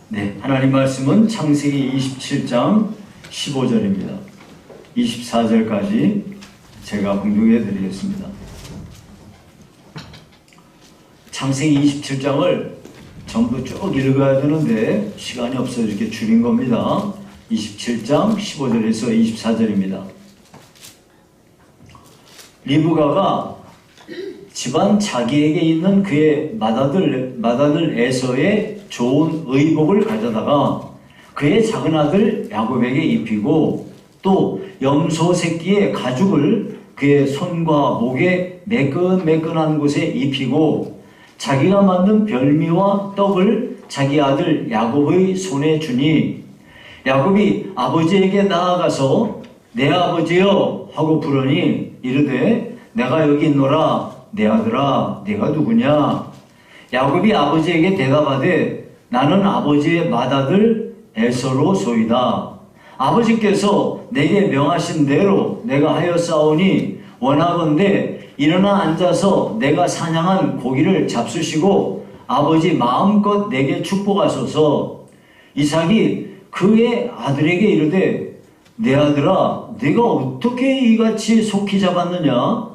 네, 하나님 말씀은 창세기 27장 15절입니다. 24절까지 제가 봉독해 드리겠습니다. 창세기 27장을 전부 쭉 읽어야 되는데 시간이 없어서 이렇게 줄인 겁니다. 27장 15절에서 24절입니다. 리브가가 집안 자기에게 있는 그의 맏아들 에서의 좋은 의복을 가져다가 그의 작은 아들 야곱에게 입히고 또 염소 새끼의 가죽을 그의 손과 목에 매끈매끈한 곳에 입히고 자기가 만든 별미와 떡을 자기 아들 야곱의 손에 주니 야곱이 아버지에게 나아가서 내 아버지여 하고 부르니 이르되 내가 여기 있노라. 내 아들아 네가 누구냐? 야곱이 아버지에게 대답하되 나는 아버지의 맏아들 에서로소이다. 아버지께서 내게 명하신 대로 내가 하였사오니 원하건대 일어나 앉아서 내가 사냥한 고기를 잡수시고 아버지 마음껏 내게 축복하소서. 이삭이 그의 아들에게 이르되 내 아들아 네가 어떻게 이같이 속히 잡았느냐?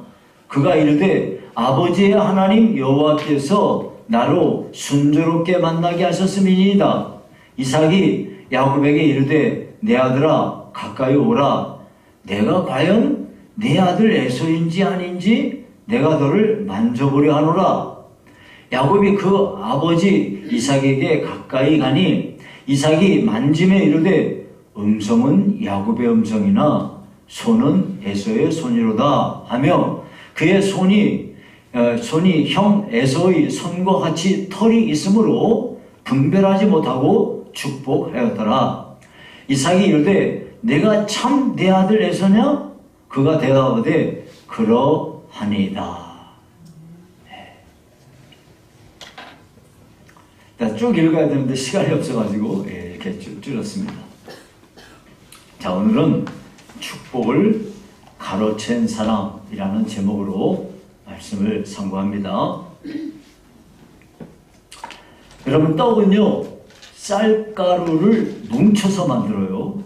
그가 이르되 아버지의 하나님 여호와께서 나로 순조롭게 만나게 하셨음이니이다. 이삭이 야곱에게 이르되 내 아들아 가까이 오라. 내가 과연 내 아들 에서인지 아닌지 내가 너를 만져보려 하노라. 야곱이 그 아버지 이삭에게 가까이 가니 이삭이 만짐에 이르되 음성은 야곱의 음성이나 손은 에서의 손이로다 하며 그의 손이 형 에서의 손과 같이 털이 있으므로 분별하지 못하고 축복하였더라. 이삭이 이르되 내가 참 내 아들 에서냐? 그가 대답하되 그러하니이다. 쭉 읽어야 되는데 시간이 없어가지고 이렇게 쭉 줄였습니다. 자, 오늘은 축복을 가로챈 사람이라는 제목으로 말씀을 선고합니다. 여러분, 떡은요 쌀가루를 뭉쳐서 만들어요.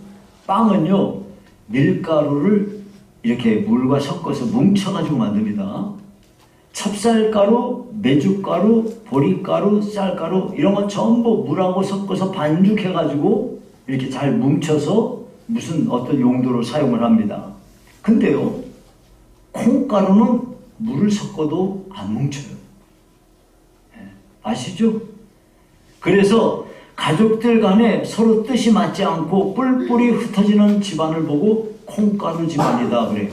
빵은요 밀가루를 이렇게 물과 섞어서 뭉쳐가지고 만듭니다. 찹쌀가루, 메주가루, 보리가루, 쌀가루 이런 거 전부 물하고 섞어서 반죽해가지고 이렇게 잘 뭉쳐서 무슨 어떤 용도로 사용을 합니다. 근데요 콩가루는 물을 섞어도 안 뭉쳐요. 아시죠? 그래서 가족들 간에 서로 뜻이 맞지 않고 뿔뿔이 흩어지는 집안을 보고 콩가루 집안이다 그래요.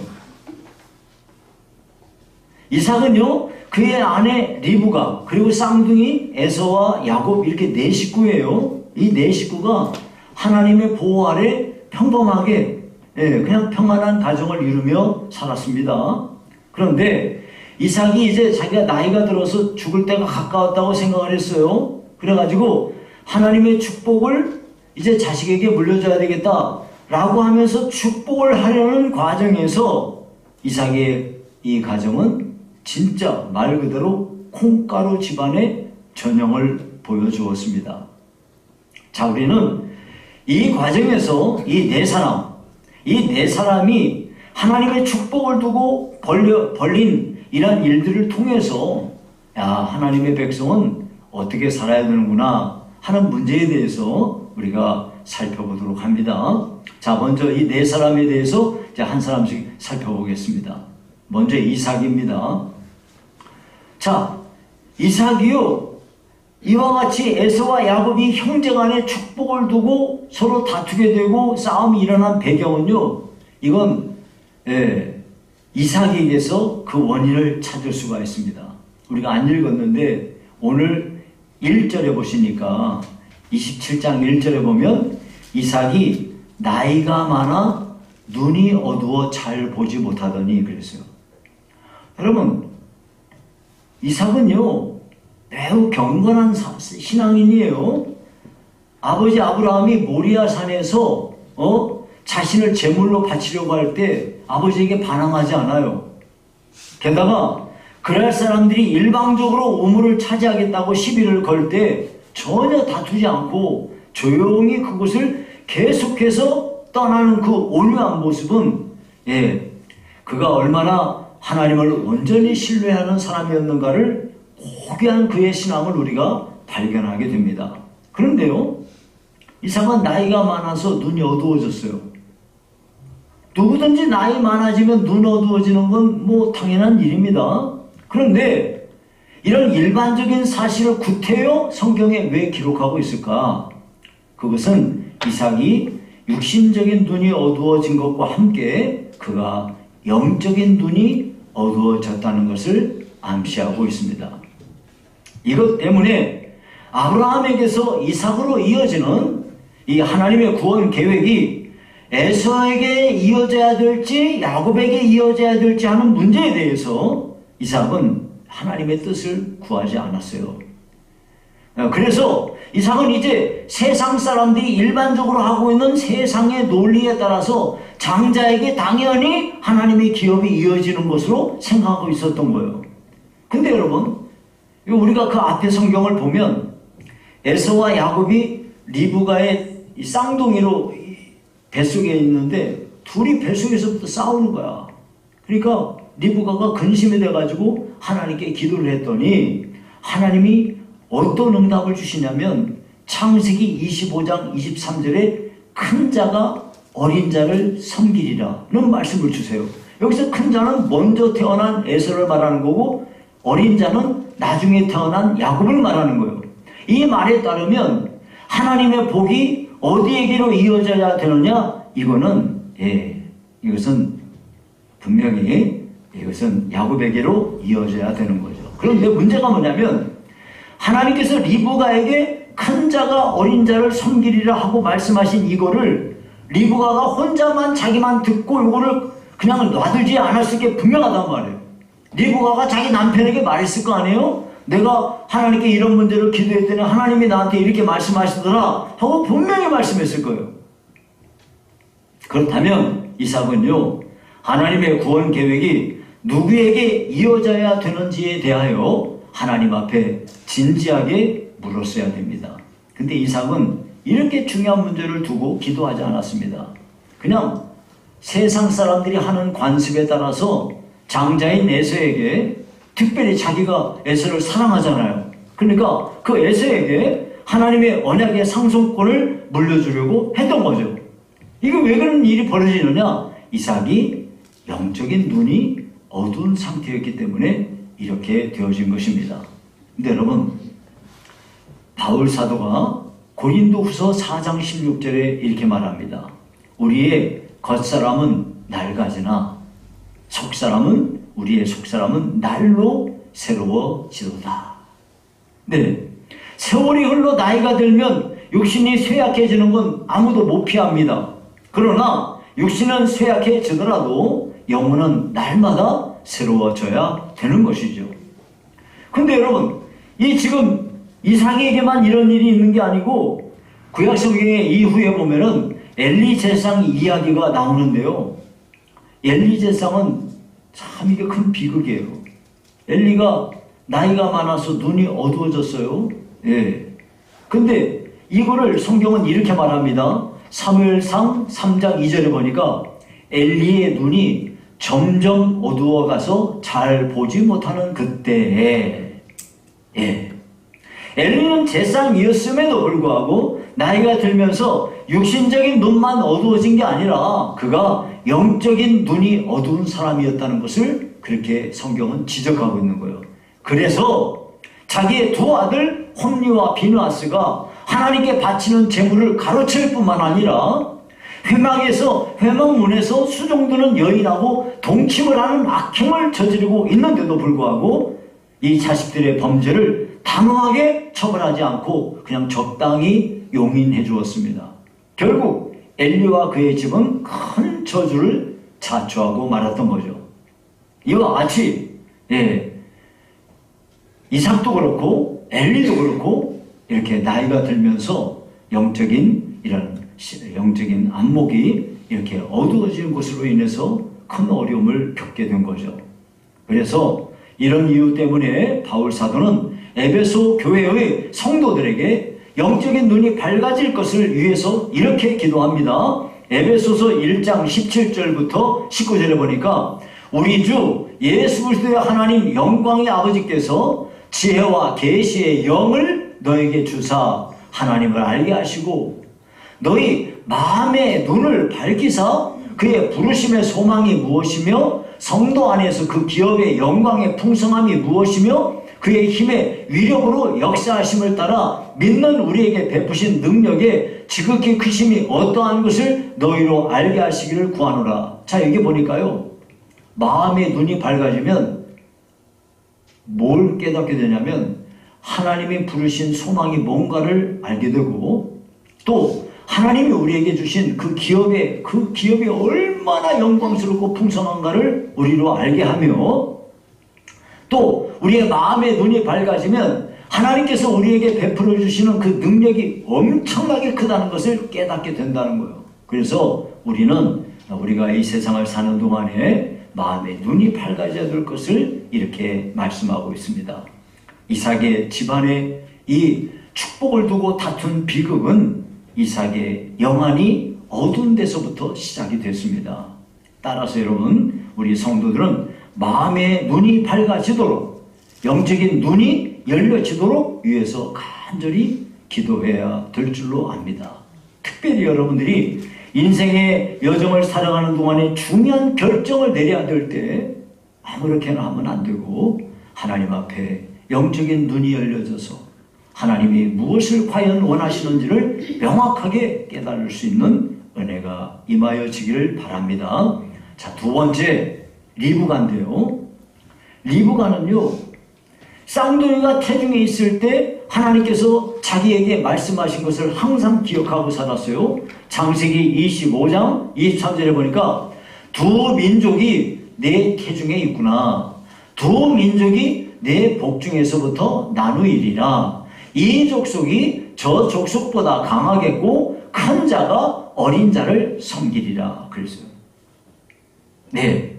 이삭은요 그의 아내 리브가 그리고 쌍둥이 에서와 야곱 이렇게 네 식구예요. 이 네 식구가 하나님의 보호 아래 평범하게 그냥 평안한 가정을 이루며 살았습니다. 그런데 이삭이 이제 자기가 나이가 들어서 죽을 때가 가까웠다고 생각을 했어요. 그래가지고 하나님의 축복을 이제 자식에게 물려줘야 되겠다라고 하면서 축복을 하려는 과정에서 이삭의 이 가정은 진짜 말 그대로 콩가루 집안의 전형을 보여주었습니다. 자, 우리는 이 과정에서 이 네 사람이 하나님의 축복을 두고 벌린 이러한 일들을 통해서 하나님의 백성은 어떻게 살아야 되는구나 하는 문제에 대해서 우리가 살펴보도록 합니다. 자, 먼저 이 네 사람에 대해서 이제 한 사람씩 살펴보겠습니다. 먼저 이삭입니다. 자, 이삭이요 이와 같이 에서와 야곱이 형제간에 축복을 두고 서로 다투게 되고 싸움이 일어난 배경은요 이건 이삭에게서 그 원인을 찾을 수가 있습니다. 우리가 안 읽었는데 오늘 1절에 보시니까 27장 1절에 보면 이삭이 나이가 많아 눈이 어두워 잘 보지 못하더니 그랬어요. 여러분, 이삭은요 매우 경건한 신앙인이에요. 아버지 아브라함이 모리아 산에서 자신을 제물로 바치려고 할 때 아버지에게 반항하지 않아요. 게다가 그랄 사람들이 일방적으로 우물을 차지하겠다고 시비를 걸 때 전혀 다투지 않고 조용히 그곳을 계속해서 떠나는 그 온유한 모습은 그가 얼마나 하나님을 온전히 신뢰하는 사람이었는가를 고귀한 그의 신앙을 우리가 발견하게 됩니다. 그런데요, 이삭은 나이가 많아서 눈이 어두워졌어요. 누구든지 나이 많아지면 눈 어두워지는 건 뭐 당연한 일입니다. 그런데 이런 일반적인 사실을 구태여 성경에 왜 기록하고 있을까? 그것은 이삭이 육신적인 눈이 어두워진 것과 함께 그가 영적인 눈이 어두워졌다는 것을 암시하고 있습니다. 이것 때문에 아브라함에게서 이삭으로 이어지는 이 하나님의 구원 계획이 에서에게 이어져야 될지 야곱에게 이어져야 될지 하는 문제에 대해서 이삭은 하나님의 뜻을 구하지 않았어요. 그래서 이삭은 이제 세상 사람들이 일반적으로 하고 있는 세상의 논리에 따라서 장자에게 당연히 하나님의 기업이 이어지는 것으로 생각하고 있었던 거예요. 근데 여러분, 우리가 그 앞에 성경을 보면 에서와 야곱이 리브가의 쌍둥이로 뱃속에 있는데 둘이 뱃속에서부터 싸우는 거야. 그러니까 리브가가 근심이 돼가지고 하나님께 기도를 했더니 하나님이 어떤 응답을 주시냐면 창세기 25장 23절에 큰 자가 어린 자를 섬기리라는 말씀을 주세요. 여기서 큰 자는 먼저 태어난 에서를 말하는 거고 어린 자는 나중에 태어난 야곱을 말하는 거예요. 이 말에 따르면 하나님의 복이 어디에게로 이어져야 되느냐? 이것은 분명히 이것은 야곱에게로 이어져야 되는 거죠. 그런데 문제가 뭐냐면 하나님께서 리브가에게 큰 자가 어린 자를 섬기리라 하고 말씀하신 이거를 리브가가 혼자만 자기만 듣고 이거를 그냥 놔두지 않았을 게 분명하단 말이에요. 리브가가 자기 남편에게 말했을 거 아니에요? 내가 하나님께 이런 문제를 기도했더니 하나님이 나한테 이렇게 말씀하시더라 하고 분명히 말씀했을 거예요. 그렇다면 이삭은요, 하나님의 구원 계획이 누구에게 이어져야 되는지에 대하여 하나님 앞에 진지하게 물었어야 됩니다. 근데 이삭은 이렇게 중요한 문제를 두고 기도하지 않았습니다. 그냥 세상 사람들이 하는 관습에 따라서 장자인 에서에게, 특별히 자기가 에서를 사랑하잖아요. 그러니까 그 에서에게 하나님의 언약의 상속권을 물려주려고 했던 거죠. 이게 왜 그런 일이 벌어지느냐? 이삭이 영적인 눈이 어두운 상태였기 때문에 이렇게 되어진 것입니다. 근데 여러분, 바울 사도가 고린도후서 4장 16절에 이렇게 말합니다. 우리의 겉사람은 낡아지나 우리의 속사람은 날로 새로워지도다. 네, 세월이 흘러 나이가 들면 육신이 쇠약해지는 건 아무도 못 피합니다. 그러나 육신은 쇠약해지더라도 영혼은 날마다 새로워져야 되는 것이죠. 근데 여러분, 지금 이삭에게만 이런 일이 있는 게 아니고 구약 성경의 이후에 보면은 엘리 제사장 이야기가 나오는데요. 엘리 제사장은 참 이게 큰 비극이에요. 엘리가 나이가 많아서 눈이 어두워졌어요. 근데 이거를 성경은 이렇게 말합니다. 사무엘상 3장 2절에 보니까 엘리의 눈이 점점 어두워가서 잘 보지 못하는 그때에 엘리는 제사장이었음에도 불구하고 나이가 들면서 육신적인 눈만 어두워진 게 아니라 그가 영적인 눈이 어두운 사람이었다는 것을 그렇게 성경은 지적하고 있는 거예요. 그래서 자기의 두 아들 홈리와 비느하스가 하나님께 바치는 제물을 가로챌 뿐만 아니라 회막문에서 수종드는 여인하고 동침을 하는 악행을 저지르고 있는데도 불구하고 이 자식들의 범죄를 단호하게 처벌하지 않고 그냥 적당히 용인해 주었습니다. 결국 엘리와 그의 집은 큰 저주를 자초하고 말았던 거죠. 이와 같이 이삭도 그렇고 엘리도 그렇고 이렇게 나이가 들면서 영적인 안목이 이렇게 어두워지는 것으로 인해서 큰 어려움을 겪게 된 거죠. 그래서 이런 이유 때문에 바울 사도는 에베소 교회의 성도들에게 영적인 눈이 밝아질 것을 위해서 이렇게 기도합니다. 에베소서 1장 17절부터 19절에 보니까 우리 주 예수 그리스도의 하나님 영광의 아버지께서 지혜와 계시의 영을 너에게 주사 하나님을 알게 하시고 너희 마음의 눈을 밝히사 그의 부르심의 소망이 무엇이며 성도 안에서 그 기업의 영광의 풍성함이 무엇이며 그의 힘의 위력으로 역사하심을 따라 믿는 우리에게 베푸신 능력의 지극히 크심이 어떠한 것을 너희로 알게 하시기를 구하노라. 자, 여기 보니까요, 마음의 눈이 밝아지면 뭘 깨닫게 되냐면 하나님이 부르신 소망이 뭔가를 알게 되고 또 하나님이 우리에게 주신 그 기업이 얼마나 영광스럽고 풍성한가를 우리로 알게 하며 또 우리의 마음의 눈이 밝아지면 하나님께서 우리에게 베풀어 주시는 그 능력이 엄청나게 크다는 것을 깨닫게 된다는 거예요. 그래서 우리가 이 세상을 사는 동안에 마음의 눈이 밝아져야 될 것을 이렇게 말씀하고 있습니다. 이삭의 집안에 이 축복을 두고 다툰 비극은 이삭의 영안이 어두운 데서부터 시작이 됐습니다. 따라서 여러분, 우리 성도들은 마음의 눈이 밝아지도록 영적인 눈이 열려지도록 위해서 간절히 기도해야 될 줄로 압니다. 특별히 여러분들이 인생의 여정을 살아가는 동안에 중요한 결정을 내려야 될 때 아무렇게나 하면 안 되고 하나님 앞에 영적인 눈이 열려져서 하나님이 무엇을 과연 원하시는지를 명확하게 깨달을 수 있는 은혜가 임하여지기를 바랍니다. 자, 두 번째 리브가인데요. 리브가는요, 쌍둥이가 태중에 있을 때 하나님께서 자기에게 말씀하신 것을 항상 기억하고 살았어요. 창세기 25장 23절에 보니까 두 민족이 내 태중에 있구나. 두 민족이 내 복중에서부터 나누이리라. 이 족속이 저 족속보다 강하겠고 큰 자가 어린 자를 섬기리라 그랬어요. 네.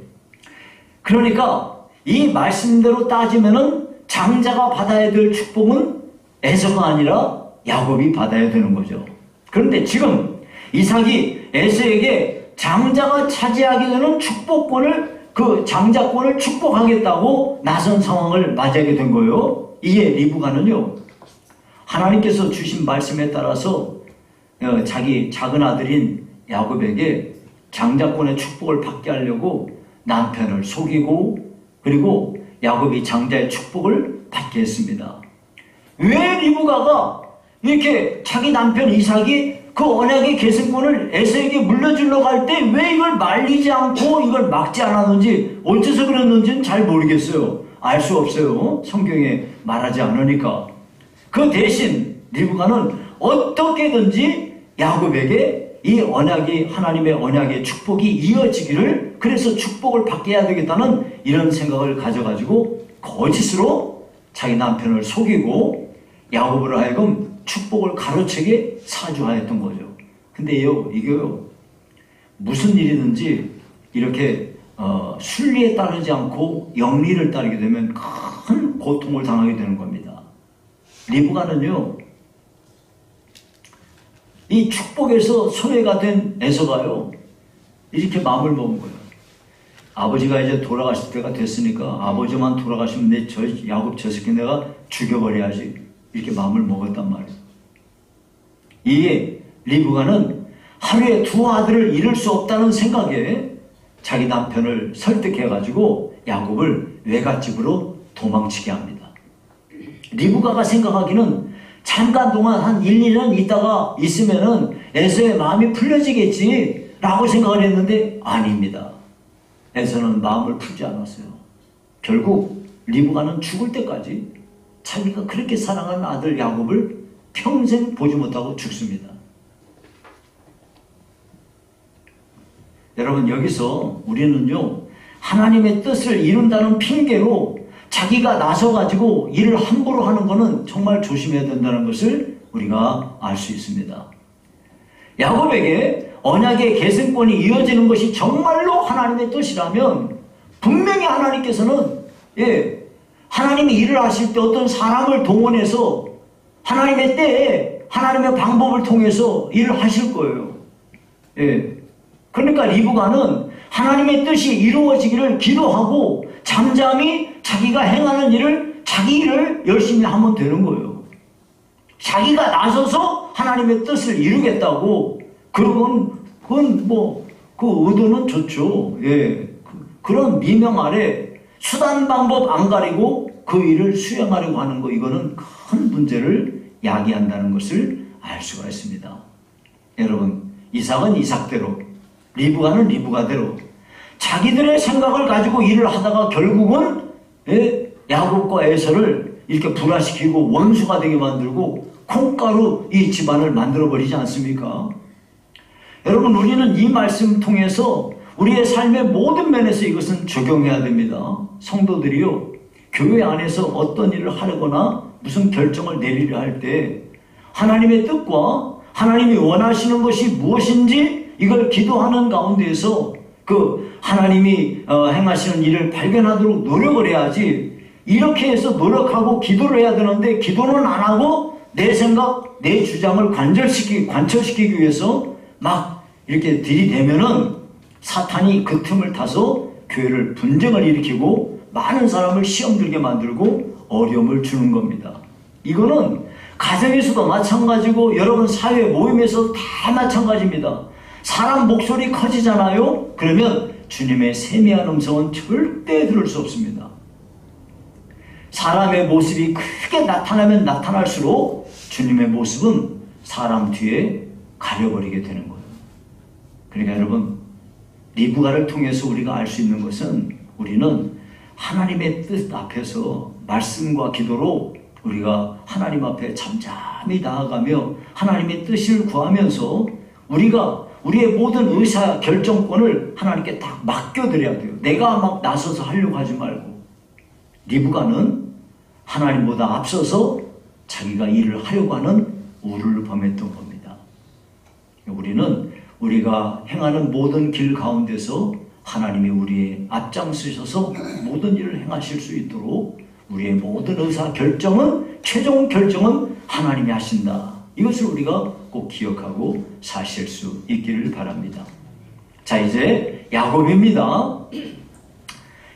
그러니까 이 말씀대로 따지면은 장자가 받아야 될 축복은 에서가 아니라 야곱이 받아야 되는 거죠. 그런데 지금 이삭이 에서에게 장자가 차지하게 되는 축복권을, 그 장자권을 축복하겠다고 나선 상황을 맞이하게 된 거예요. 이에 리브가는요, 하나님께서 주신 말씀에 따라서 자기 작은 아들인 야곱에게 장자권의 축복을 받게 하려고 남편을 속이고 그리고 야곱이 장자의 축복을 받게 했습니다. 왜 리브가가 이렇게 자기 남편 이삭이 그 언약의 계승권을 에서에게 물려주려고 할 때 왜 이걸 말리지 않고 이걸 막지 않았는지, 어째서 그랬는지는 잘 모르겠어요. 알 수 없어요. 성경에 말하지 않으니까. 그 대신 리브가는 어떻게든지 야곱에게 이 언약이, 하나님의 언약의 축복이 이어지기를, 그래서 축복을 받게 해야 되겠다는 이런 생각을 가져가지고 거짓으로 자기 남편을 속이고 야곱으로 하여금 축복을 가로채게 사주하였던 거죠. 근데 이게요, 무슨 일이든지 이렇게 순리에 따르지 않고 영리를 따르게 되면 큰 고통을 당하게 되는 겁니다. 리브가는요, 이 축복에서 소외가 된 에서가요, 이렇게 마음을 먹은 거예요. 아버지가 이제 돌아가실 때가 됐으니까 아버지만 돌아가시면 야곱 저 새끼 내가 죽여버려야지, 이렇게 마음을 먹었단 말이에요. 이에 리브가는 하루에 두 아들을 잃을 수 없다는 생각에 자기 남편을 설득해가지고 야곱을 외갓집으로 도망치게 합니다. 리브가가 생각하기는 잠깐 동안 한 1, 2년 있다가 있으면은 에서의 마음이 풀려지겠지 라고 생각을 했는데 아닙니다. 에서는 마음을 풀지 않았어요. 결국 리브가는 죽을 때까지 자기가 그렇게 사랑하는 아들 야곱을 평생 보지 못하고 죽습니다. 여러분, 여기서 우리는요, 하나님의 뜻을 이룬다는 핑계로 자기가 나서가지고 일을 함부로 하는 것은 정말 조심해야 된다는 것을 우리가 알 수 있습니다. 야곱에게 언약의 계승권이 이어지는 것이 정말로 하나님의 뜻이라면 분명히 하나님께서는 하나님이 일을 하실 때 어떤 사람을 동원해서 하나님의 때에 하나님의 방법을 통해서 일을 하실 거예요. 예. 그러니까 리브가는 하나님의 뜻이 이루어지기를 기도하고 잠잠히 자기가 행하는 일을 자기 일을 열심히 하면 되는 거예요. 자기가 나서서 하나님의 뜻을 이루겠다고 그건 뭐 그 의도는 좋죠. 예. 그런 미명 아래 수단 방법 안 가리고 그 일을 수행하려고 하는 거 이거는 큰 문제를 야기한다는 것을 알 수가 있습니다. 여러분 이삭은 이삭대로 리브가는 리브가대로 자기들의 생각을 가지고 일을 하다가 결국은 야곱과 에서를 이렇게 불화시키고 원수가 되게 만들고 콩가루 이 집안을 만들어버리지 않습니까? 여러분 우리는 이 말씀 통해서 우리의 삶의 모든 면에서 이것은 적용해야 됩니다. 성도들이요 교회 안에서 어떤 일을 하려거나 무슨 결정을 내리려 할 때 하나님의 뜻과 하나님이 원하시는 것이 무엇인지 이걸 기도하는 가운데에서 그 하나님이 행하시는 일을 발견하도록 노력을 해야지 이렇게 해서 노력하고 기도를 해야 되는데 기도는 안 하고 내 생각, 내 주장을 관철시키기 위해서 막 이렇게 들이대면은 사탄이 그 틈을 타서 교회를 분쟁을 일으키고 많은 사람을 시험 들게 만들고 어려움을 주는 겁니다. 이거는 가정에서도 마찬가지고 여러분 사회 모임에서 다 마찬가지입니다. 사람 목소리 커지잖아요? 그러면 주님의 세미한 음성은 절대 들을 수 없습니다. 사람의 모습이 크게 나타나면 나타날수록 주님의 모습은 사람 뒤에 가려버리게 되는 거예요. 그러니까 여러분 리브가를 통해서 우리가 알 수 있는 것은 우리는 하나님의 뜻 앞에서 말씀과 기도로 우리가 하나님 앞에 잠잠히 나아가며 하나님의 뜻을 구하면서 우리가 우리의 모든 의사 결정권을 하나님께 딱 맡겨드려야 돼요. 내가 막 나서서 하려고 하지 말고. 리브가는 하나님보다 앞서서 자기가 일을 하려고 하는 우를 범했던 겁니다. 우리는 우리가 행하는 모든 길 가운데서 하나님이 우리의 앞장서셔서 모든 일을 행하실 수 있도록 우리의 모든 의사 결정은 최종 결정은 하나님이 하신다. 이것을 우리가 꼭 기억하고 사실 수 있기를 바랍니다. 자 이제 야곱입니다.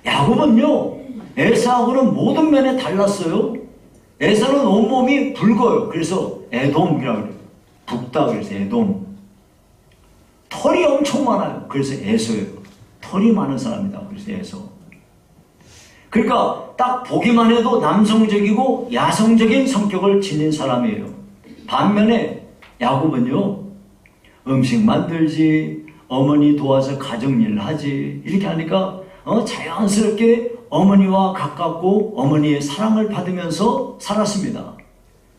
야곱은요 에사하고는 모든 면에 달랐어요. 에사는 온몸이 붉어요. 그래서 에돔이라고 그래요. 붉다 그래서 에돔. 털이 엄청 많아요. 그래서 에서예요. 털이 많은 사람이다. 그래서 에서. 그러니까 딱 보기만 해도 남성적이고 야성적인 성격을 지닌 사람이에요. 반면에 야곱은요 음식 만들지 어머니 도와서 가정일 하지 이렇게 하니까 자연스럽게 어머니와 가깝고 어머니의 사랑을 받으면서 살았습니다.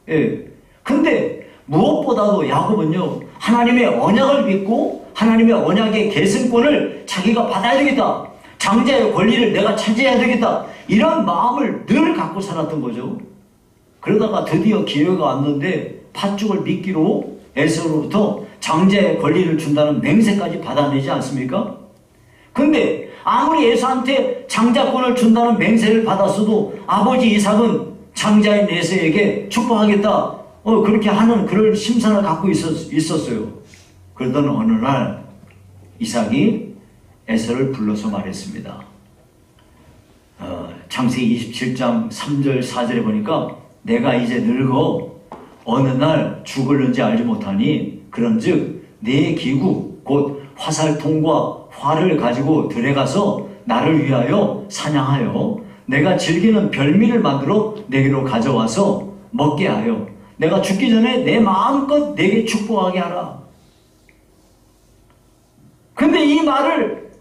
예. 근데 무엇보다도 야곱은요 하나님의 언약을 믿고 하나님의 언약의 계승권을 자기가 받아야 되겠다. 장자의 권리를 내가 차지해야 되겠다. 이런 마음을 늘 갖고 살았던 거죠. 그러다가 드디어 기회가 왔는데 팥죽을 미끼로 에서로부터 장자의 권리를 준다는 맹세까지 받아내지 않습니까? 근데 아무리 에서한테 장자권을 준다는 맹세를 받았어도 아버지 이삭은 장자인 에서에게 축복하겠다. 그렇게 하는 그런 심산을 갖고 있었어요. 그러던 어느 날 이삭이 에서를 불러서 말했습니다. 창세기 27장 3절 4절에 보니까 내가 이제 늙어 어느 날 죽을는지 알지 못하니 그런즉 내 기구 곧 화살통과 활을 가지고 들에 가서 나를 위하여 사냥하여 내가 즐기는 별미를 만들어 내게로 가져와서 먹게 하여 내가 죽기 전에 내 마음껏 내게 축복하게 하라. 근데 이 말을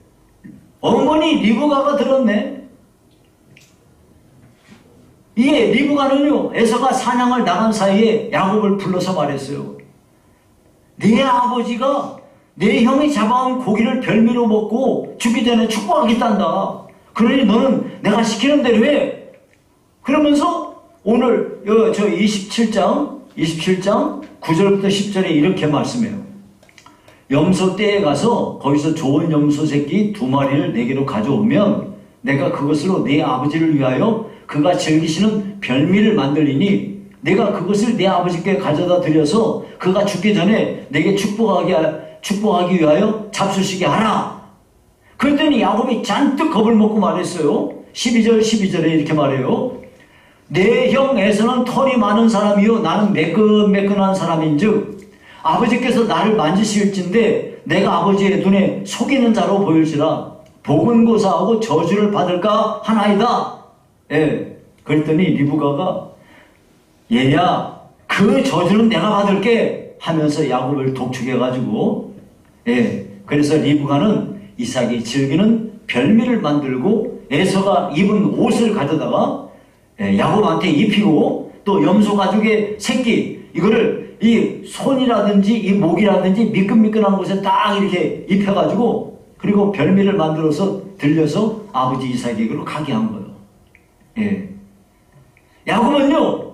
어머니 리브가가 들었네. 이게 리브가는요 에서가 사냥을 나간 사이에 야곱을 불러서 말했어요. 네 아버지가 내 형이 잡아온 고기를 별미로 먹고 죽기 전에 축복하겠단다. 그러니 너는 내가 시키는 대로 해. 그러면서 오늘 저 27장 9절부터 10절에 이렇게 말씀해요. 염소 떼에 가서 거기서 좋은 염소 새끼 2마리를 내게로 가져오면 내가 그것으로 네 아버지를 위하여 그가 즐기시는 별미를 만들리니 내가 그것을 내 아버지께 가져다 드려서 그가 죽기 전에 내게 축복하기 위하여 잡수시게 하라. 그랬더니 야곱이 잔뜩 겁을 먹고 말했어요. 12절에 이렇게 말해요. 내 형 에서는 털이 많은 사람이요 나는 매끈매끈한 사람인즉 아버지께서 나를 만지실진데 내가 아버지의 눈에 속이는 자로 보일지라 보근고사하고 저주를 받을까 하나이다. 예. 그랬더니 리브가가 얘야 그 저주는 내가 받을게 하면서 야곱을 독촉해가지고 예. 그래서 리브가는 이삭이 즐기는 별미를 만들고 에서가 입은 옷을 가져다가 야곱한테 입히고 또 염소 가죽의 새끼 이거를 이 손이라든지 이 목이라든지 미끈미끈한 곳에 딱 이렇게 입혀가지고 그리고 별미를 만들어서 들려서 아버지 이삭에게로 가게 한 거예요. 예. 야곱은요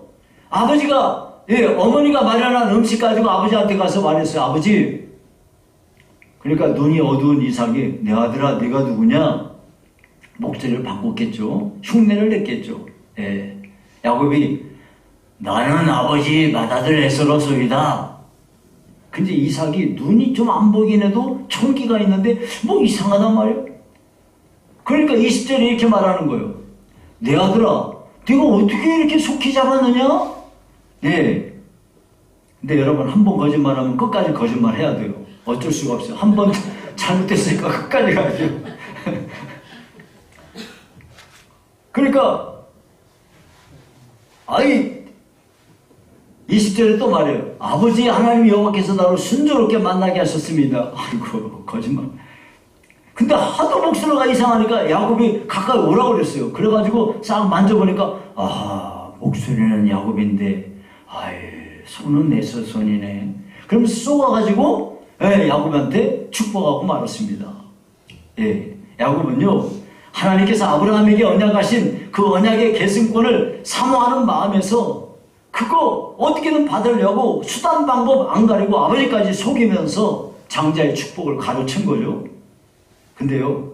아버지가 어머니가 마련한 음식 가지고 아버지한테 가서 말했어요. 아버지 그러니까 눈이 어두운 이삭이 내 아들아 네가 누구냐 목소리를 바꿨겠죠. 흉내를 냈겠죠. 예. 야곱이 나는 아버지 맏아들 에서로소이다. 근데 이삭이 눈이 좀 안 보이긴 해도 총기가 있는데 뭐 이상하단 말이에요. 그러니까 20절에 이렇게 말하는 거예요. 내 아들아 네가 어떻게 이렇게 속히 잡았느냐? 예. 근데 여러분 한 번 거짓말하면 끝까지 거짓말 해야 돼요. 어쩔 수가 없어요. 한 번 잘못됐으니까 끝까지 가야죠. 그러니까 20절에 또 말해요. 아버지 하나님 여호와께서 나를 순조롭게 만나게 하셨습니다. 아이고 거짓말. 근데 하도 목소리가 이상하니까 야곱이 가까이 오라고 그랬어요. 그래가지고 싹 만져보니까 목소리는 야곱인데 손은 에서 손이네. 그러면서 쏘아가지고 야곱한테 축복하고 말았습니다. 예, 야곱은요 하나님께서 아브라함에게 언약하신 그 언약의 계승권을 사모하는 마음에서 그거 어떻게든 받으려고 수단 방법 안 가리고 아버지까지 속이면서 장자의 축복을 가로챈 거죠. 근데요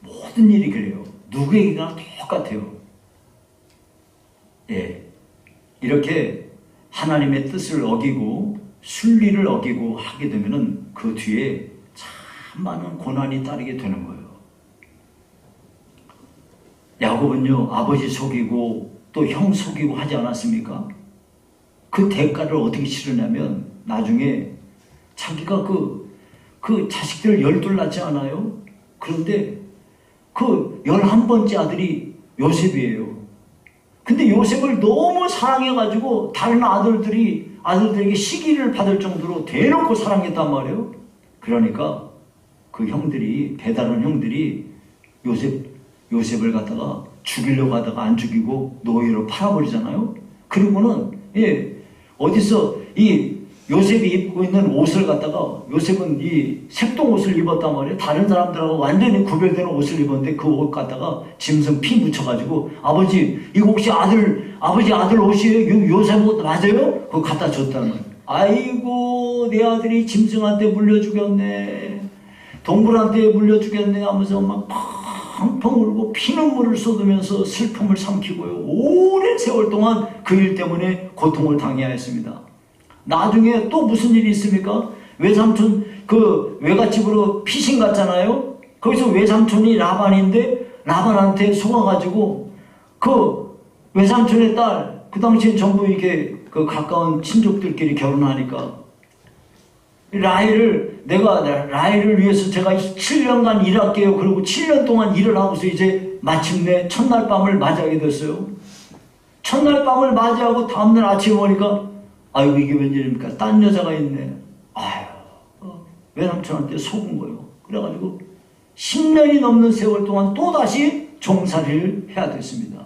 모든 일이 그래요. 누구에게나 똑같아요. 예, 이렇게 하나님의 뜻을 어기고 순리를 어기고 하게 되면은 그 뒤에 참 많은 고난이 따르게 되는 거예요. 야곱은요 아버지 속이고 또 형 속이고 하지 않았습니까? 그 대가를 어떻게 치르냐면 나중에 자기가 그 자식들 12 낳지 않아요? 그런데 그 11번째 아들이 요셉이에요. 근데 요셉을 너무 사랑해가지고 다른 아들들에게 시기를 받을 정도로 대놓고 사랑했단 말이에요. 그러니까 그 형들이 배다른 형들이 요셉을 갖다가 죽이려고 하다가 안 죽이고 노예로 팔아버리잖아요. 그리고는 어디서 이 요셉이 입고 있는 옷을 갖다가 요셉은 이 색동 옷을 입었단 말이에요. 다른 사람들하고 완전히 구별되는 옷을 입었는데 그 옷 갖다가 짐승 피 묻혀가지고 아버지 이거 혹시 아버지 아들 옷이에요? 요셉 옷 맞아요? 그거 갖다 줬다는 거예요. 아이고 내 아들이 짐승한테 물려 죽였네. 동물한테 물려 죽였네 하면서 막 펑펑 울고 피눈물을 쏟으면서 슬픔을 삼키고요. 오랜 세월 동안 그 일 때문에 고통을 당해야 했습니다. 나중에 또 무슨 일이 있습니까? 외삼촌 그 외갓집으로 피신 갔잖아요. 거기서 외삼촌이 라반인데 라반한테 속아가지고 그 외삼촌의 딸 그 당시엔 전부 이렇게 그 가까운 친족들끼리 결혼하니까 내가 라헬을 위해서 제가 7년간 일할게요. 그리고 7년 동안 일을 하고서 이제 마침내 첫날 밤을 맞이하게 됐어요. 첫날 밤을 맞이하고 다음날 아침에 보니까 아이고 이게 웬일입니까? 딴 여자가 있네. 외삼촌한테 속은 거예요. 그래가지고 10년이 넘는 세월 동안 또다시 종살이를 해야 됐습니다.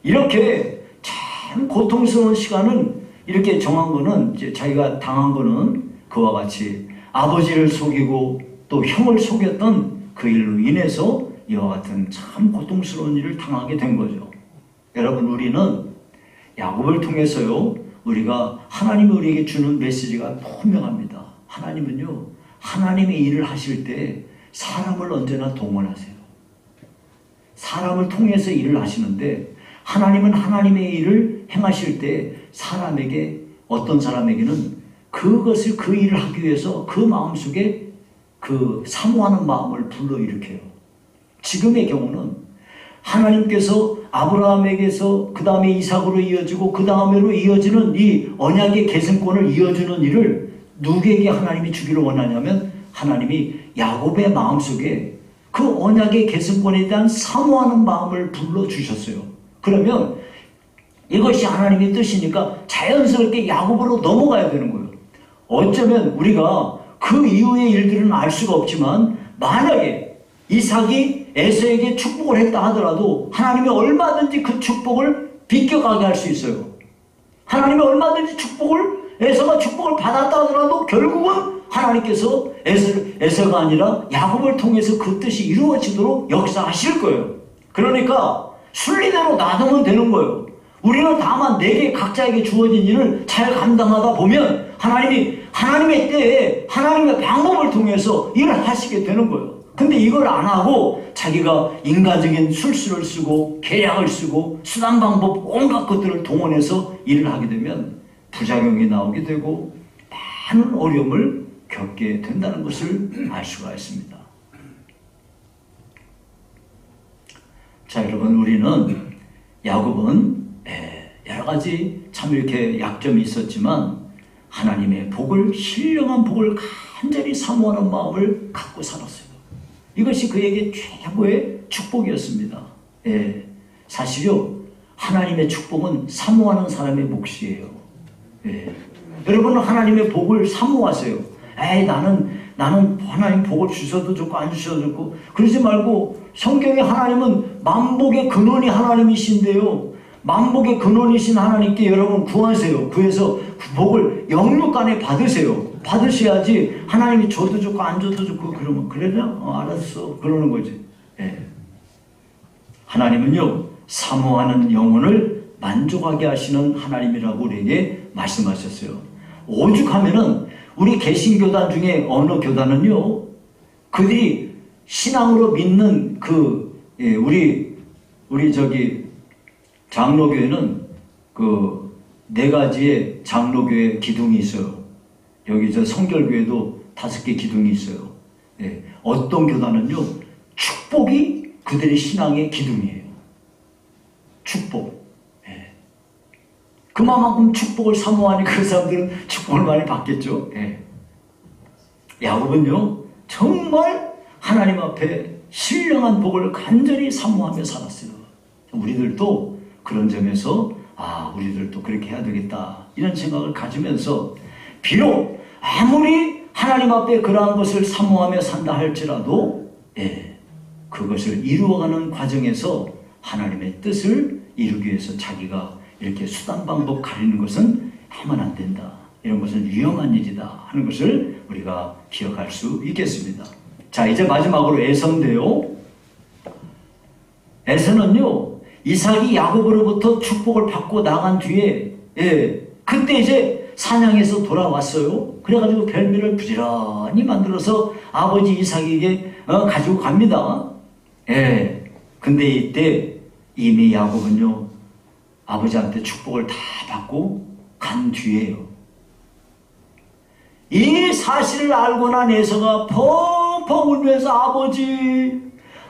이렇게 참 고통스러운 시간은 이렇게 정한 거는 이제 자기가 당한 거는 그와 같이 아버지를 속이고 또 형을 속였던 그 일로 인해서 이와 같은 참 고통스러운 일을 당하게 된 거죠. 여러분 우리는 야곱을 통해서요 우리가 하나님이 우리에게 주는 메시지가 분명합니다. 하나님은요 하나님의 일을 하실 때 사람을 언제나 동원하세요. 사람을 통해서 일을 하시는데 하나님은 하나님의 일을 행하실 때 사람에게, 어떤 사람에게는 그것을, 그 일을 하기 위해서 그 마음속에 그 사모하는 마음을 불러일으켜요. 지금의 경우는 하나님께서 아브라함에게서 그 다음에 이삭으로 이어지고 그 다음으로 이어지는 이 언약의 계승권을 이어주는 일을 누구에게 하나님이 주기를 원하냐면 하나님이 야곱의 마음속에 그 언약의 계승권에 대한 사모하는 마음을 불러주셨어요. 그러면 이것이 하나님의 뜻이니까 자연스럽게 야곱으로 넘어가야 되는 거예요. 어쩌면 우리가 그 이후의 일들은 알 수가 없지만 만약에 이삭이 에서에게 축복을 했다 하더라도 하나님이 얼마든지 그 축복을 비껴가게 할 수 있어요. 하나님이 얼마든지 에서가 축복을 받았다 하더라도 결국은 하나님께서 에서가 아니라 야곱을 통해서 그 뜻이 이루어지도록 역사하실 거예요. 그러니까 순리대로 놔두면 되는 거예요. 우리는 다만 내게 각자에게 주어진 일을 잘 감당하다 보면 하나님의 때에 하나님의 방법을 통해서 일을 하시게 되는 거예요. 근데 이걸 안 하고 자기가 인간적인 술수를 쓰고 계략을 쓰고 수단 방법 온갖 것들을 동원해서 일을 하게 되면 부작용이 나오게 되고 많은 어려움을 겪게 된다는 것을 알 수가 있습니다. 자, 여러분, 우리는 야곱은 여러 가지 참 이렇게 약점이 있었지만 하나님의 복을, 신령한 복을 간절히 사모하는 마음을 갖고 살았어요. 이것이 그에게 최고의 축복이었습니다. 사실요, 하나님의 축복은 사모하는 사람의 몫이에요. 여러분은 하나님의 복을 사모하세요. 나는 하나님 복을 주셔도 좋고 안 주셔도 좋고 그러지 말고, 성경에 하나님은 만복의 근원이 하나님이신데요, 만복의 근원이신 하나님께 여러분 구하세요. 구해서 그 복을 영육간에 받으세요. 받으셔야지 하나님이 줘도 좋고 안 줘도 좋고 그러면 그래요? 알았어. 그러는 거지. 하나님은요, 사모하는 영혼을 만족하게 하시는 하나님이라고 우리에게 말씀하셨어요. 오죽하면은 우리 개신교단 중에 어느 교단은요, 그들이 신앙으로 믿는 우리 장로교회는 그 네 가지의 장로교회 기둥이 있어요. 여기 성결교회도 5개 기둥이 있어요. 어떤 교단은요, 축복이 그들의 신앙의 기둥이에요. 축복. 그만큼 축복을 사모하니 그 사람들은 축복을 많이 받겠죠. 야곱은요, 정말 하나님 앞에 신령한 복을 간절히 사모하며 살았어요. 우리들도 그런 점에서 우리들도 그렇게 해야 되겠다, 이런 생각을 가지면서 비록 아무리 하나님 앞에 그러한 것을 사모하며 산다 할지라도 그것을 이루어가는 과정에서 하나님의 뜻을 이루기 위해서 자기가 이렇게 수단 방법 가리는 것은 하면 안 된다, 이런 것은 위험한 일이다 하는 것을 우리가 기억할 수 있겠습니다. 자, 이제 마지막으로 에서인데요, 에서는요, 이삭이 야곱으로부터 축복을 받고 나간 뒤에 그때 이제 사냥해서 돌아왔어요. 그래가지고 별미를 부지런히 만들어서 아버지 이삭에게 가지고 갑니다. 근데 이때 이미 야곱은요, 아버지한테 축복을 다 받고 간 뒤에요, 이 사실을 알고 난 에서가 펑펑 울면서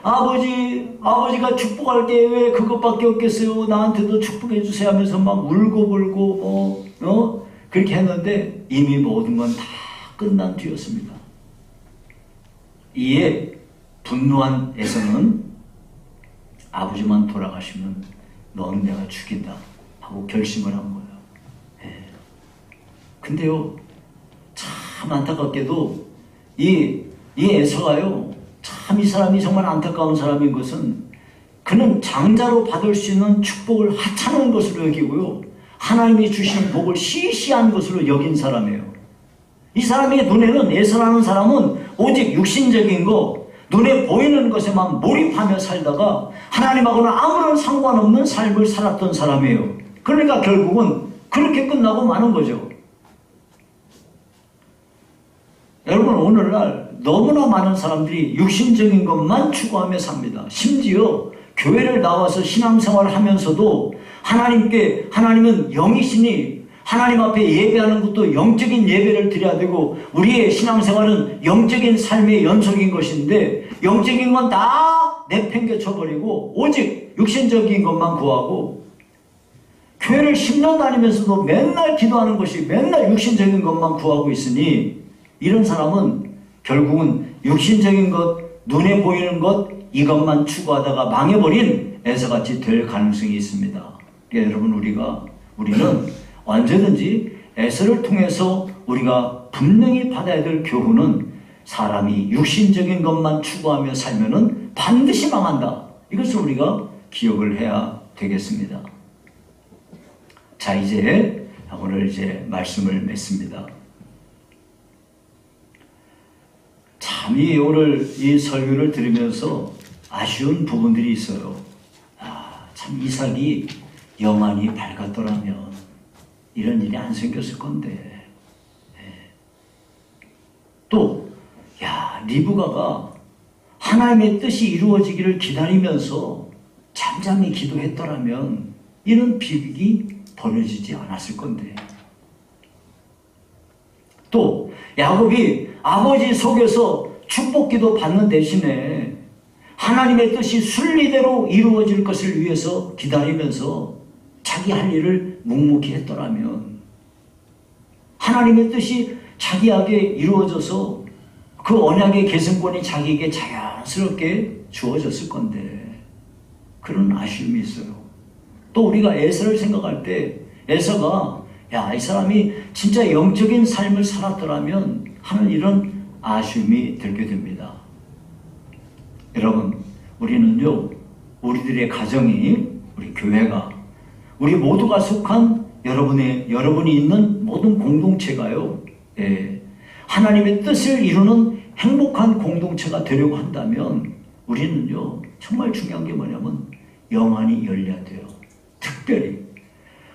아버지가 축복할 게 왜 그것밖에 없겠어요? 나한테도 축복해 주세요 하면서 막 울고불고 그렇게 했는데 이미 모든 건 다 끝난 뒤였습니다. 이에 분노한 에서는 아버지만 돌아가시면 너는 내가 죽인다 하고 결심을 한 거예요. 근데요, 참 안타깝게도 이 에서가요, 참 이 사람이 정말 안타까운 사람인 것은 그는 장자로 받을 수 있는 축복을 하찮은 것으로 여기고요, 하나님이 주신 복을 시시한 것으로 여긴 사람이에요. 이 사람의 눈에는, 에서라는 사람은 오직 육신적인 거, 눈에 보이는 것에만 몰입하며 살다가 하나님하고는 아무런 상관없는 삶을 살았던 사람이에요. 그러니까 결국은 그렇게 끝나고 마는 거죠. 여러분, 오늘날 너무나 많은 사람들이 육신적인 것만 추구하며 삽니다. 심지어 교회를 나와서 신앙생활을 하면서도 하나님은 영이시니 하나님 앞에 예배하는 것도 영적인 예배를 드려야 되고, 우리의 신앙생활은 영적인 삶의 연속인 것인데, 영적인 건 다 내팽개쳐버리고 오직 육신적인 것만 구하고, 교회를 10년 다니면서도 맨날 기도하는 것이 맨날 육신적인 것만 구하고 있으니, 이런 사람은 결국은 육신적인 것, 눈에 보이는 것, 이것만 추구하다가 망해버린 에서같이 될 가능성이 있습니다. 그러니까 여러분, 우리는 언제든지 에서를 통해서 우리가 분명히 받아야 될 교훈은, 사람이 육신적인 것만 추구하며 살면은 반드시 망한다. 이것을 우리가 기억을 해야 되겠습니다. 자, 이제 오늘 말씀을 맺습니다. 참, 오늘 이 설교를 들으면서 아쉬운 부분들이 있어요. 참, 이삭이 영안이 밝았더라면 이런 일이 안 생겼을 건데. 또, 리브가가 하나님의 뜻이 이루어지기를 기다리면서 잠잠히 기도했더라면 이런 비극이 벌어지지 않았을 건데. 또, 야곱이 아버지 속에서 축복기도 받는 대신에 하나님의 뜻이 순리대로 이루어질 것을 위해서 기다리면서 자기 할 일을 묵묵히 했더라면 하나님의 뜻이 자기에게 이루어져서 그 언약의 계승권이 자기에게 자연스럽게 주어졌을 건데, 그런 아쉬움이 있어요. 또 우리가 에서를 생각할 때 에서가 이 사람이 진짜 영적인 삶을 살았더라면 하는 이런 아쉬움이 들게 됩니다. 여러분, 우리는요, 우리들의 가정이, 우리 교회가, 우리 모두가 속한 여러분이 있는 모든 공동체가요, 하나님의 뜻을 이루는 행복한 공동체가 되려고 한다면 우리는요, 정말 중요한 게 뭐냐면 영안이 열려야 돼요. 특별히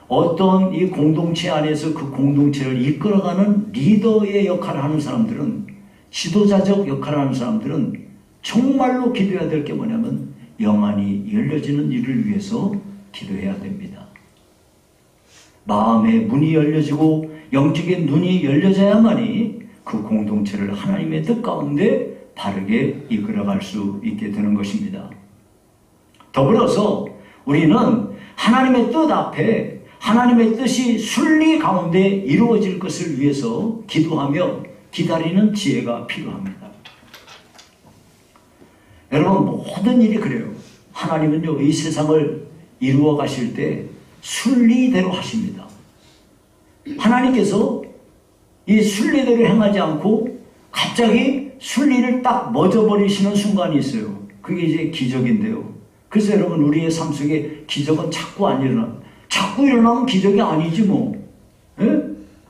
어떤 이 공동체 안에서 그 공동체를 이끌어가는 리더의 역할을 하는 사람들은, 지도자적 역할을 하는 사람들은 정말로 기도해야 될 게 뭐냐면 영안이 열려지는 일을 위해서 기도해야 됩니다. 마음의 문이 열려지고 영적인 눈이 열려져야만이 그 공동체를 하나님의 뜻 가운데 바르게 이끌어갈 수 있게 되는 것입니다. 더불어서 우리는 하나님의 뜻 앞에 하나님의 뜻이 순리 가운데 이루어질 것을 위해서 기도하며 기다리는 지혜가 필요합니다. 여러분, 모든 일이 그래요. 하나님은요, 이 세상을 이루어 가실 때 순리대로 하십니다. 하나님께서 이 순리대로 행하지 않고 갑자기 순리를 딱 멎어버리시는 순간이 있어요. 그게 이제 기적인데요. 그래서 여러분, 우리의 삶 속에 기적은 자꾸 안 일어나. 자꾸 일어나면 기적이 아니지 뭐. 예?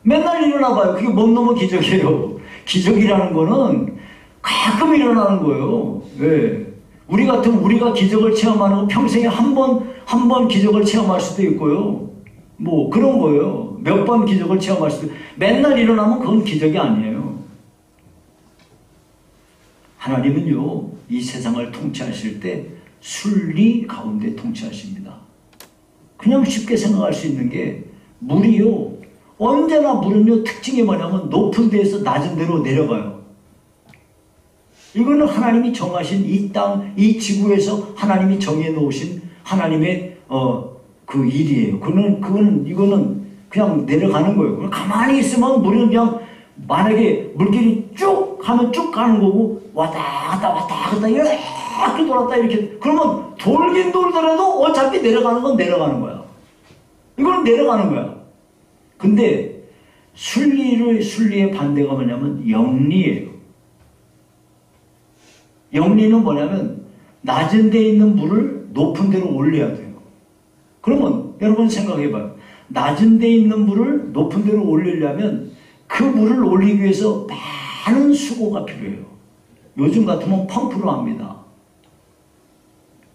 맨날 일어나 봐요. 그게 뭔 놈의 기적이에요. 기적이라는 거는 가끔 일어나는 거예요. 왜? 우리 같으면 우리가 기적을 체험하는 건 평생에 한 번 기적을 체험할 수도 있고요. 뭐 그런 거예요. 몇 번 기적을 체험할 수도 있고. 맨날 일어나면 그건 기적이 아니에요. 하나님은요, 이 세상을 통치하실 때 순리 가운데 통치하십니다. 그냥 쉽게 생각할 수 있는 게, 물이요, 언제나 물은요, 특징이 뭐냐면 높은 데에서 낮은 데로 내려가요. 이거는 하나님이 정하신 이 땅, 이 지구에서 하나님이 정해 놓으신 하나님의 그 일이에요. 이거는 그냥 내려가는 거예요. 가만히 있으면 물은 그냥, 만약에 물길이 쭉 하면 쭉 가는 거고, 왔다 갔다 이렇게 돌았다 이렇게, 그러면 돌긴 돌더라도 어차피 내려가는 건 내려가는 거야. 이거는 내려가는 거야. 근데 순리의 반대가 뭐냐면 영리예요. 영리는 뭐냐면 낮은 데에 있는 물을 높은 데로 올려야 돼요. 그러면 여러분 생각해봐요. 낮은 데에 있는 물을 높은 데로 올리려면 그 물을 올리기 위해서 많은 수고가 필요해요. 요즘 같으면 펌프로 합니다.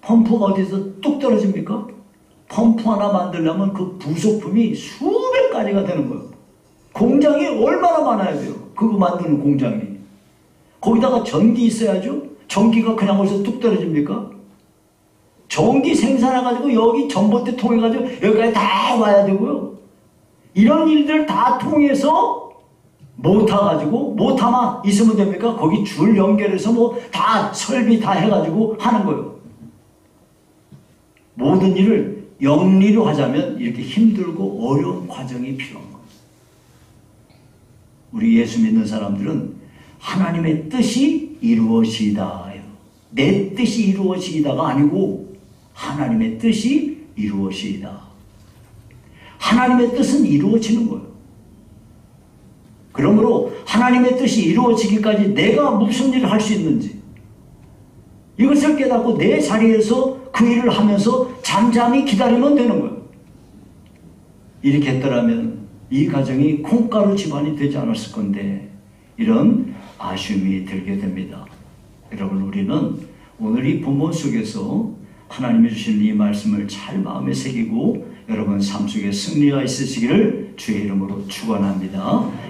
펌프가 어디서 뚝 떨어집니까? 펌프 하나 만들려면 그 부속품이 수백 가지가 되는 거예요. 공장이 얼마나 많아야 돼요. 그거 만드는 공장이. 거기다가 전기 있어야죠. 전기가 그냥 어디서 뚝 떨어집니까? 전기 생산해가지고 여기 전봇대 통해가지고 여기까지 다 와야 되고요. 이런 일들 다 통해서 모터 가지고 모터만 있으면 됩니까? 거기 줄 연결해서 뭐 다 설비 다 해가지고 하는 거예요. 모든 일을 영리로 하자면 이렇게 힘들고 어려운 과정이 필요한 거예요. 우리 예수 믿는 사람들은 하나님의 뜻이 이루어지이다. 내 뜻이 이루어지이다가 아니고 하나님의 뜻이 이루어지이다. 하나님의 뜻은 이루어지는 거예요. 그러므로 하나님의 뜻이 이루어지기까지 내가 무슨 일을 할 수 있는지 이것을 깨닫고 내 자리에서 그 일을 하면서 잠잠히 기다리면 되는 거예요. 이렇게 했더라면 이 가정이 콩가루 집안이 되지 않았을 건데 이런 아쉬움이 들게 됩니다. 여러분, 우리는 오늘 이 본문 속에서 하나님이 주신 이 말씀을 잘 마음에 새기고 여러분 삶 속에 승리가 있으시기를 주의 이름으로 축원합니다.